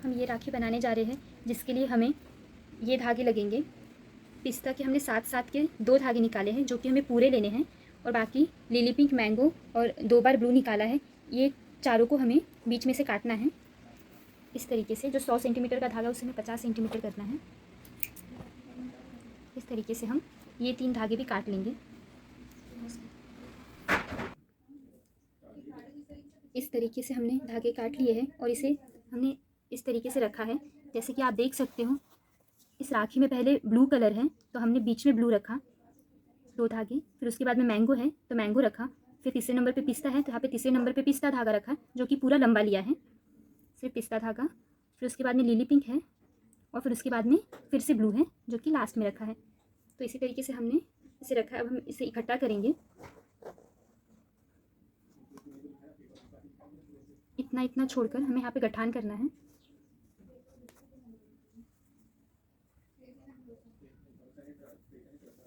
हम ये राखी बनाने जा रहे हैं, जिसके लिए हमें ये धागे लगेंगे। पिस्ता के हमने 7-7 के 2 धागे निकाले हैं, जो कि हमें पूरे लेने हैं, और बाकी लिली पिंक, मैंगो और 2 बार ब्लू निकाला है। ये चारों को हमें बीच में से काटना है इस तरीके से। जो 100 सेंटीमीटर का धागा उसे हमें 50 सेंटीमीटर करना है। इस तरीके से हम ये 3 धागे भी काट लेंगे। इस तरीके से हमने धागे काट लिए हैं और इसे हमने इस तरीके से रखा है। जैसे कि आप देख सकते हो, इस राखी में पहले ब्लू कलर है तो हमने बीच में ब्लू रखा 2 धागे, फिर उसके बाद में मैंगो है तो मैंगो रखा, फिर तीसरे नंबर पे पिस्ता है तो यहाँ पे तीसरे नंबर पे पिस्ता धागा रखा, जो कि पूरा लंबा लिया है, सिर्फ पिस्ता धागा। फिर उसके बाद में लिली पिंक है और फिर उसके बाद में फिर से ब्लू है, जो कि लास्ट में रखा है। तो इसी तरीके से हमने इसे रखा है। अब हम इसे इकट्ठा करेंगे। इतना इतना छोड़कर हमें यहाँ पे गठान करना है।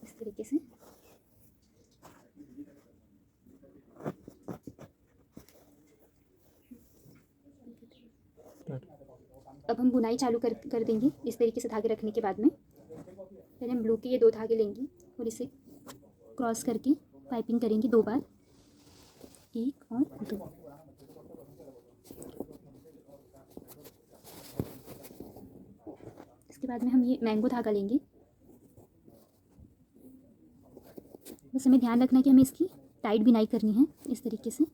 इस तरीके से अब हम बुनाई चालू कर देंगे। इस तरीके से धागे रखने के बाद में पहले हम ब्लू के ये 2 धागे लेंगे और इसे क्रॉस करके पाइपिंग करेंगे 2 बार, 1 और 2। इसके बाद में हम ये मैंगो धागा लेंगे। बस हमें ध्यान रखना है कि हमें इसकी टाइट बिनाई करनी है इस तरीके से।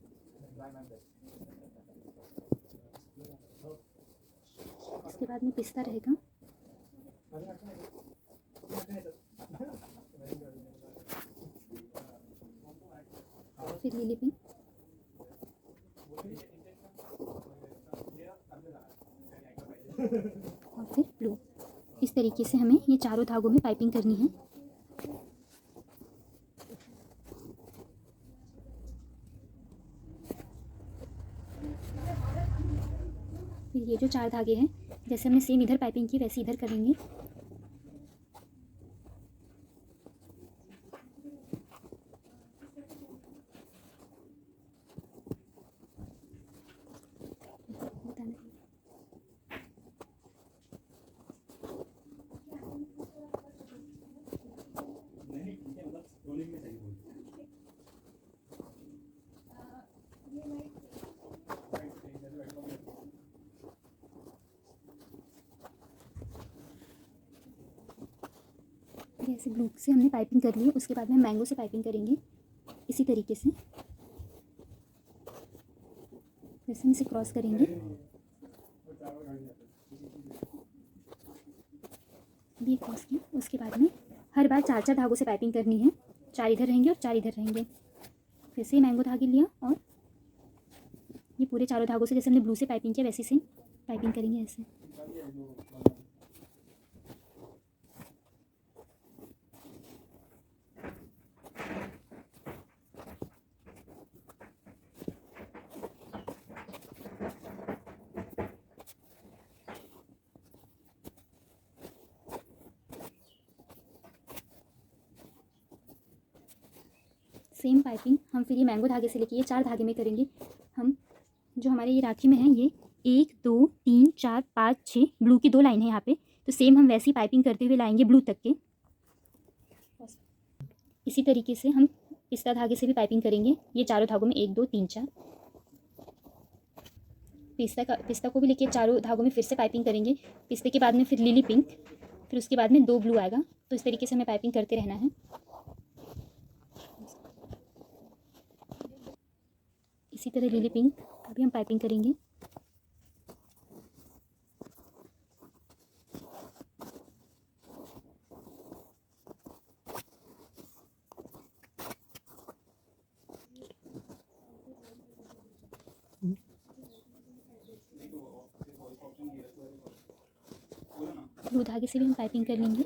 इसके बाद में पिस्ता रहेगा, फिर लिली पिंक, और फिर ब्लू। इस तरीके से हमें ये चारों धागों में पाइपिंग करनी है। फिर ये जो 4 धागे हैं, जैसे हमने सेम इधर पाइपिंग की वैसे इधर करेंगे। ऐसे ब्लू से हमने पाइपिंग कर ली है। उसके बाद में मैंगो से पाइपिंग करेंगे इसी तरीके से। जैसे हम इसे क्रॉस करेंगे, भी क्रॉस किया। उसके बाद में हर बार 4-4 धागों से पाइपिंग करनी है। 4 इधर रहेंगे और 4 इधर रहेंगे। फिर से मैंगो धागे लिया और ये पूरे चारों धागों से जैसे हमने ब्लू से पाइपिंग किया वैसे से पाइपिंग करेंगे ऐसे। सेम पाइपिंग हम फिर ये मैंगो धागे से लेके ये 4 धागे में करेंगे। हम जो हमारे ये राखी में है, ये 1 2 3 4 5 6 ब्लू की 2 लाइन है यहाँ पे, तो सेम हम वैसी पाइपिंग करते हुए लाएंगे ब्लू तक के। इसी तरीके से हम पिस्ता धागे से भी पाइपिंग करेंगे ये चारों धागों में, 1 2 3 4। पिस्ता को भी लेके चारों धागों में फिर से पाइपिंग करेंगे। पिस्ते के बाद में फिर लिली पिंक, फिर उसके बाद में 2 ब्लू आएगा। तो इस तरीके से हमें पाइपिंग करते रहना है। इसी तरह लिली पिंक का भी हम पाइपिंग करेंगे। ब्लू धागे से भी हम पाइपिंग कर लेंगे।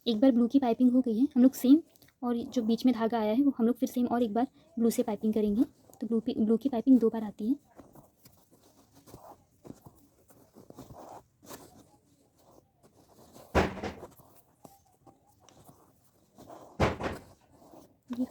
एक बार ब्लू की पाइपिंग हो गई है, हम लोग सेम और जो बीच में धागा आया है वो हम लोग फिर सेम और एक बार ब्लू से पाइपिंग करेंगे। तो ब्लू की पाइपिंग 2 बार आती है। ये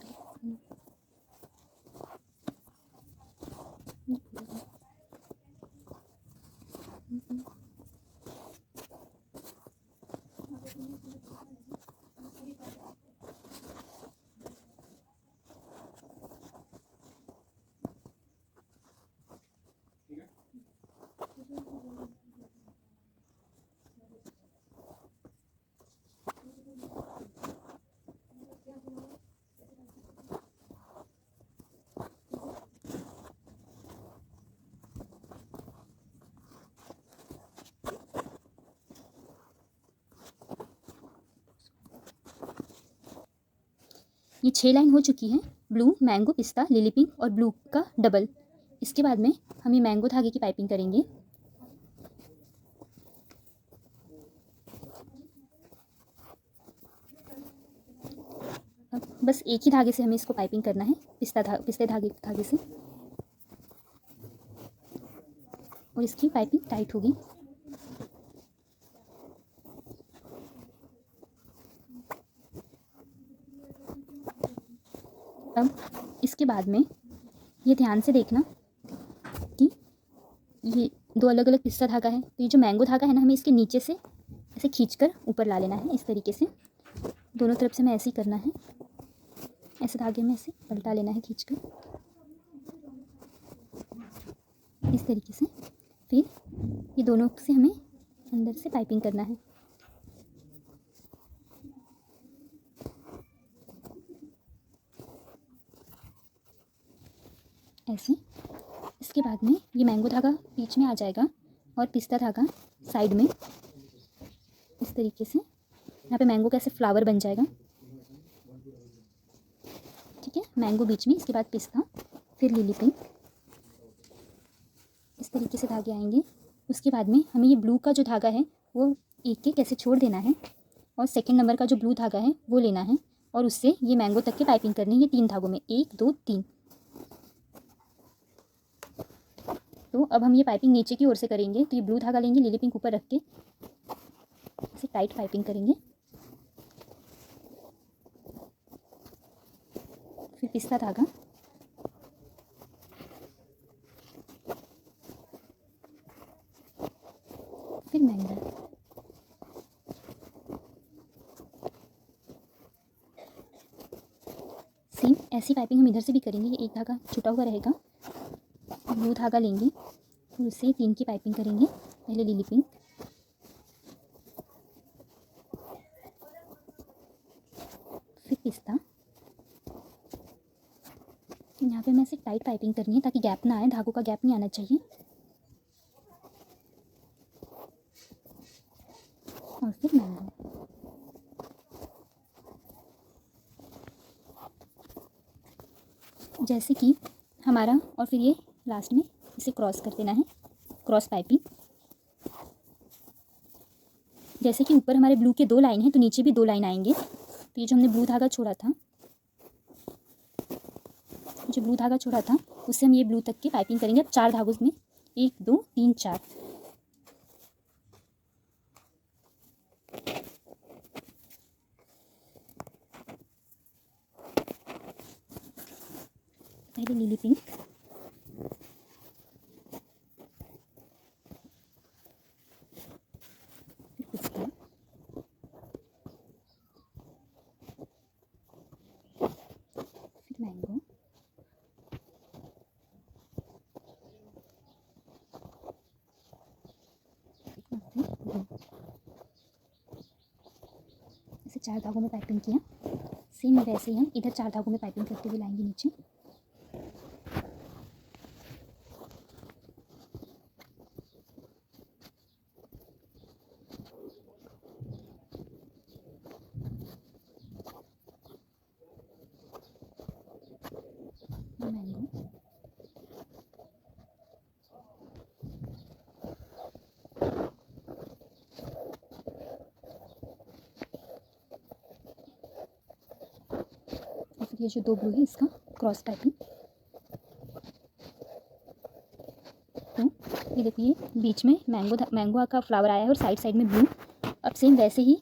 ये 6 लाइन हो चुकी है। ब्लू, मैंगो, पिस्ता, लिली पिंक और ब्लू का डबल। इसके बाद में हम ये मैंगो धागे की पाइपिंग करेंगे। अब बस एक ही धागे से हमें इसको पाइपिंग करना है, पिस्ते धागे से, और इसकी पाइपिंग टाइट होगी। अब इसके बाद में ये ध्यान से देखना कि ये दो अलग अलग पिस्ता धागा है, तो ये जो मैंगो धागा है ना, हमें इसके नीचे से ऐसे खींचकर ऊपर ला लेना है। इस तरीके से दोनों तरफ से हमें ऐसे ही करना है, ऐसे धागे में ऐसे पलटा लेना है खींचकर, इस तरीके से। फिर ये दोनों से हमें अंदर से पाइपिंग करना है। ऐसे। इसके बाद में ये मैंगो धागा बीच में आ जाएगा और पिस्ता धागा साइड में, इस तरीके से। यहाँ पे मैंगो का ऐसे फ्लावर बन जाएगा, ठीक है। मैंगो बीच में, इसके बाद पिस्ता, फिर लिली पिंक, इस तरीके से धागे आएंगे। उसके बाद में हमें ये ब्लू का जो धागा है वो एक एक ऐसे छोड़ देना है, और सेकंड नंबर का जो ब्लू धागा है वो लेना है, और उससे ये मैंगो तक की पाइपिंग करनी है। ये 3 धागों में, 1 2 3। तो अब हम ये पाइपिंग नीचे की ओर से करेंगे। तो ये ब्लू धागा लेंगे, लिली पिंक ऊपर रख के ऐसे टाइट पाइपिंग करेंगे। फिर पिस्ता धागा, फिर मैंगो, सेम ऐसी पाइपिंग हम इधर से भी करेंगे। ये एक धागा छूटा हुआ रहेगा, ब्लू धागा लेंगे और उससे 3 की पाइपिंग करेंगे। पहले लिली पिंक, फिर पिस्ता। यहाँ पे हमें ऐसे टाइट पाइपिंग करनी है ताकि गैप ना आए, धागों का गैप नहीं आना चाहिए। और फिर मैंगो। जैसे कि हमारा, और फिर ये लास्ट में इसे क्रॉस कर देना है, क्रॉस पाइपिंग। जैसे कि ऊपर हमारे ब्लू के 2 लाइन हैं, तो नीचे भी 2 लाइन आएंगे। तो ये जो हमने ब्लू धागा छोड़ा था, उससे हम ये ब्लू तक की पाइपिंग करेंगे। अब 4 धागों में, 1 2 3 4। पहले लिली पिंक, फिर पिस्ता, फिर मैंगो, ऐसे 4 धागों में पाइपिंग किया। सेम वैसे ही हम इधर 4 धागों में पाइपिंग करते हुए लाएंगे नीचे। मैंगो, और फिर ये जो 2 ब्लू है इसका क्रॉस पाइपिंग। तो ये देखिए बीच में मैंगो का फ्लावर आया है और साइड साइड में ब्लू। अब सेम वैसे ही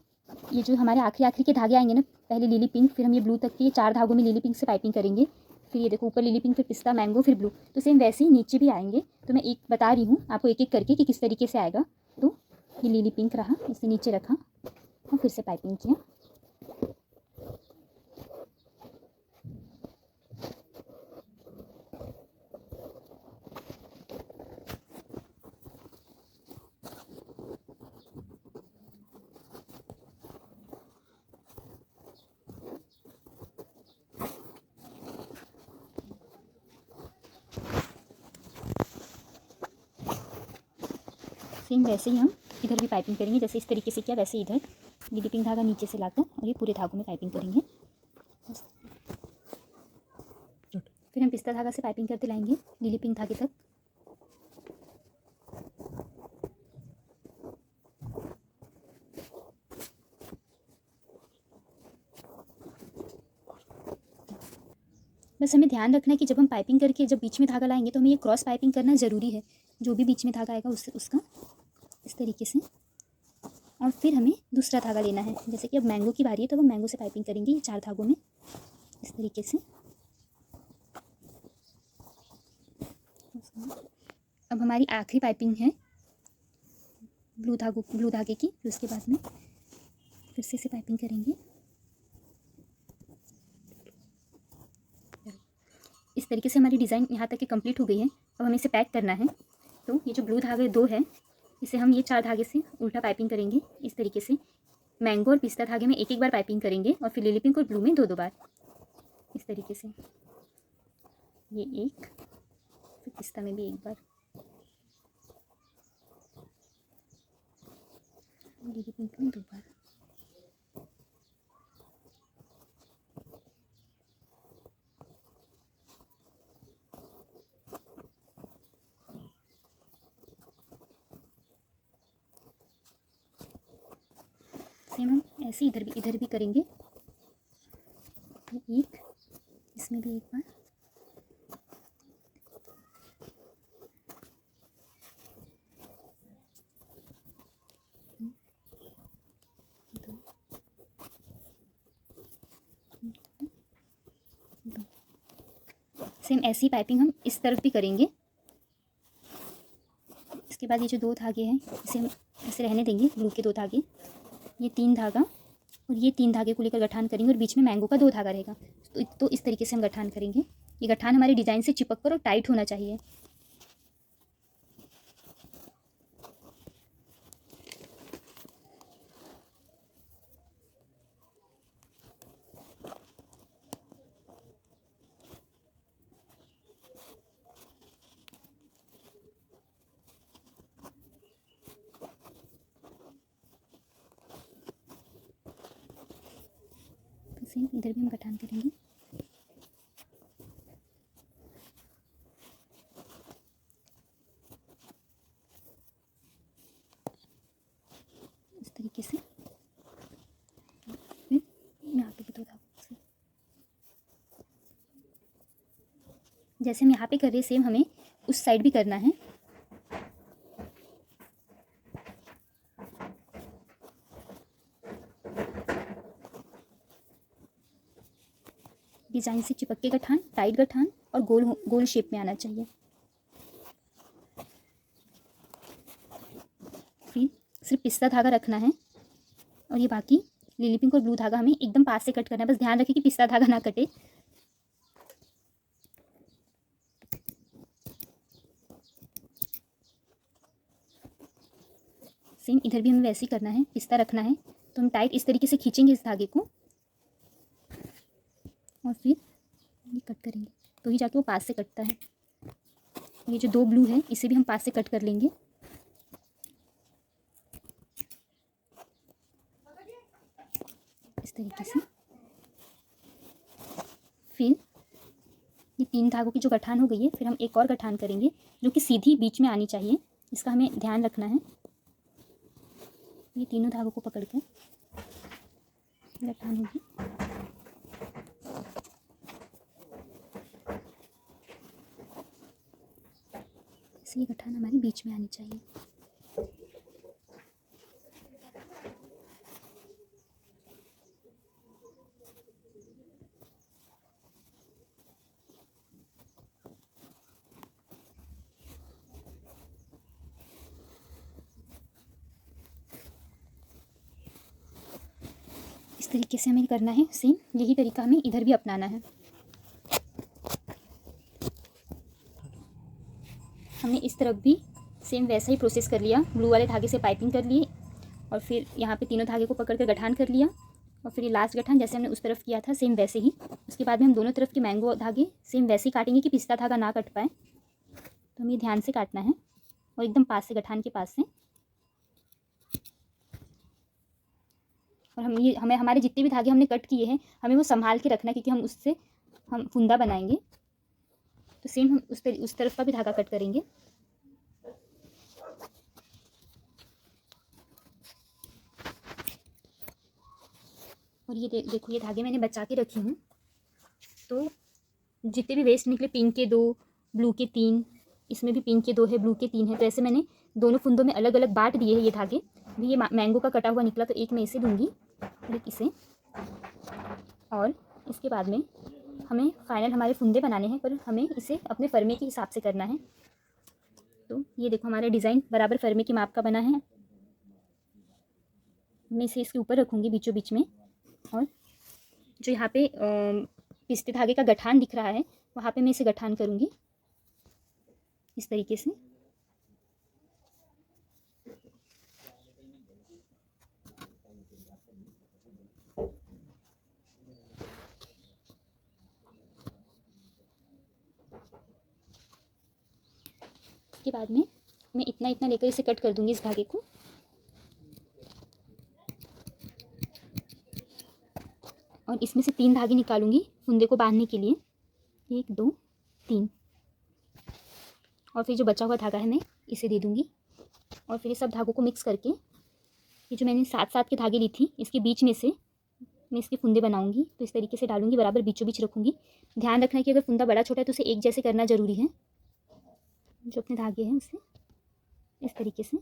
ये जो हमारे आखिरी आखिरी के धागे आएंगे ना, पहले लिली पिंक, फिर हम ये ब्लू तक के 4 धागों में लिली पिंक से पाइपिंग करेंगे। फिर ये देखो ऊपर लिली पिंक, फिर पिस्ता, मैंगो, फिर ब्लू। तो सेम वैसे ही नीचे भी आएंगे। तो मैं एक बता रही हूँ आपको एक एक करके कि किस तरीके से आएगा। तो ये लिली पिंक रहा, इसे नीचे रखा और फिर से पाइपिंग किया। सेम वैसे ही हम इधर भी पाइपिंग करेंगे, जैसे इस तरीके से किया वैसे इधर लिली पिंक धागा नीचे से लाकर और ये पूरे धागों में पाइपिंग करेंगे। फिर हम पिस्ता धागा से पाइपिंग करते लाएंगे लिली पिंक धागे तक। बस हमें ध्यान रखना है कि जब हम पाइपिंग करके जब बीच में धागा लाएंगे तो हमें ये क्रॉस पाइपिंग करना ज़रूरी है। जो भी बीच में धागा आएगा उसका इस तरीके से। और फिर हमें दूसरा धागा लेना है। जैसे कि अब मैंगो की बारी है तो हम मैंगो से पाइपिंग करेंगे ये 4 धागों में इस तरीके से। अब हमारी आखिरी पाइपिंग है ब्लू धागे की। फिर उसके बाद में फिर से इसे पाइपिंग करेंगे इस तरीके से। हमारी डिज़ाइन यहाँ तक की कंप्लीट हो गई है। अब हमें इसे पैक करना है। तो ये जो ब्लू धागे 2 है, इसे हम ये 4 धागे से उल्टा पाइपिंग करेंगे इस तरीके से। मैंगो और पिस्ता धागे में एक एक बार पाइपिंग करेंगे और फिर लिली पिंक और ब्लू में 2 2 बार इस तरीके से। ये एक, फिर पिस्ता में भी एक बार, लिली पिंक में 2 बार। सेम हम ऐसे इधर भी करेंगे। एक, इसमें भी एक बार, सेम ऐसी पाइपिंग हम इस तरफ भी करेंगे। इसके बाद ये जो 2 धागे हैं इसे हम ऐसे रहने देंगे, ब्लू के 2 धागे, ये 3 धागा और ये 3 धागे को लेकर गठान करेंगे और बीच में मैंगो का 2 धागा रहेगा। तो इस तरीके से हम गठान करेंगे। ये गठान हमारे डिज़ाइन से चिपक कर और टाइट होना चाहिए। सेम इधर भी हम गठान करेंगे। इस तरीके से फिर यहाँ पे भी 2 धागों से, जैसे हम यहाँ पे कर रहे हैं सेम हमें उस साइड भी करना है। डिज़ाइन से चिपक के गठान, टाइट गठान और गोल शेप में आना चाहिए। फिर सिर्फ पिस्ता धागा रखना है और ये बाकी लिली पिंक और ब्लू धागा हमें एकदम पास से कट करना है। बस ध्यान रखें कि पिस्ता धागा ना कटे। सेम इधर भी हमें वैसे ही करना है, पिस्ता रखना है। तो हम टाइट इस तरीके से खींचेंगे इस धागे को और फिर ये कट करेंगे, तो ही जाके वो पास से कटता है। ये जो 2 ब्लू है इसे भी हम पास से कट कर लेंगे। इस तरीके से। फिर ये 3 धागों की जो गठान हो गई है, फिर हम एक और गठान करेंगे जो कि सीधी बीच में आनी चाहिए। इसका हमें ध्यान रखना है। ये तीनों धागों को पकड़कर गठान होगी। ये गठान हमारी बीच में आनी चाहिए। तरीके से हमें करना है, सेम यही तरीका हमें इधर भी अपनाना है। हमने इस तरफ भी सेम वैसा ही प्रोसेस कर लिया, ब्लू वाले धागे से पाइपिंग कर ली और फिर यहाँ पे तीनों धागे को पकड़ कर गठान कर लिया और फिर ये लास्ट गठान जैसे हमने उस तरफ किया था सेम वैसे ही। उसके बाद में हम दोनों तरफ के मैंगो धागे सेम वैसे ही काटेंगे कि पिस्ता धागा ना कट पाए। तो हमें ध्यान से काटना है और एकदम पास से, गठान के पास से। और हमें हमारे जितने भी धागे हमने कट किए हैं हमें वो संभाल के रखना है, क्योंकि हम उससे हम फुंदा बनाएंगे। तो सेम हम उस तरफ का भी धागा कट करेंगे। और ये देखो, ये धागे मैंने बचा के रखी हूँ। तो जितने भी वेस्ट निकले, पिंक के 2, ब्लू के 3, इसमें भी पिंक के 2 है, ब्लू के 3 है, तो ऐसे मैंने दोनों फुंदों में अलग अलग बांट दिए हैं ये धागे। भी ये मैंगो का कटा हुआ निकला तो एक मैं इसे दूंगी और एक इसे। और इसके बाद में हमें फाइनल हमारे फुंदे बनाने हैं, पर हमें इसे अपने फरमे के हिसाब से करना है। तो ये देखो, हमारा डिज़ाइन बराबर फरमे की माप का बना है। मैं इसे इसके ऊपर रखूँगी बीचों बीच में। और जो यहाँ पे पिस्ते धागे का गठान दिख रहा है वहाँ पे मैं इसे गठान करूँगी इस तरीके से। इसके बाद में मैं इतना इतना लेकर इसे कट कर दूँगी इस धागे को। और इसमें से 3 धागे निकालूंगी फुंदे को बांधने के लिए, 1 2 3। और फिर जो बचा हुआ धागा है मैं इसे दे दूंगी। और फिर ये सब धागों को मिक्स करके ये जो मैंने 7 के धागे ली थी इसके बीच में से मैं इसके फुंदे बनाऊंगी। तो इस तरीके से डालूंगी, बराबर बीचों बीच रखूँगी। ध्यान रखना कि अगर फुंदा बड़ा छोटा है तो उसे एक जैसे करना ज़रूरी है। जो अपने धागे हैं उसे इस तरीके से।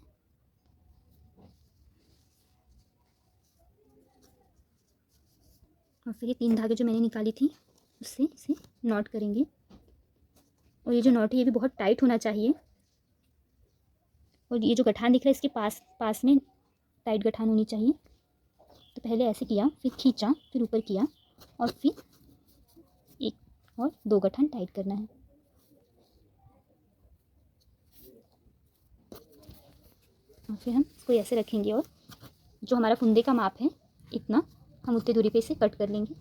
और फिर ये 3 धागे जो मैंने निकाली थी उससे इसे नॉट करेंगे। और ये जो नॉट है ये भी बहुत टाइट होना चाहिए। और ये जो गठान दिख रहा है इसके पास में टाइट गठान होनी चाहिए। तो पहले ऐसे किया, फिर खींचा, फिर ऊपर किया और फिर 1 और 2 गठान टाइट करना है। और फिर हम इसको ऐसे रखेंगे और जो हमारा फुंदे का माप है इतना हम उतनी दूरी पे इसे कट कर लेंगे।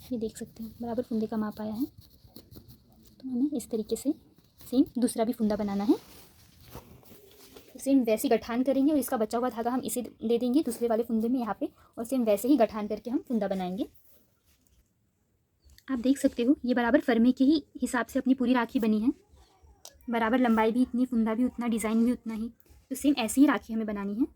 ये देख सकते हैं बराबर फुंदे का माप आया है। तो हमें इस तरीके से सेम दूसरा भी फुंदा बनाना है। तो सेम वैसे गठान करेंगे और इसका बचा हुआ धागा हम इसे दे देंगे दूसरे वाले फुंदे में यहाँ पे। और सेम वैसे ही गठान करके हम फुंदा बनाएंगे। आप देख सकते हो ये बराबर फरमे के ही हिसाब से अपनी पूरी राखी बनी है। बराबर लंबाई भी इतनी, फुंदा भी उतना, डिज़ाइन भी उतना ही। तो सेम ऐसी ही राखी हमें बनानी है।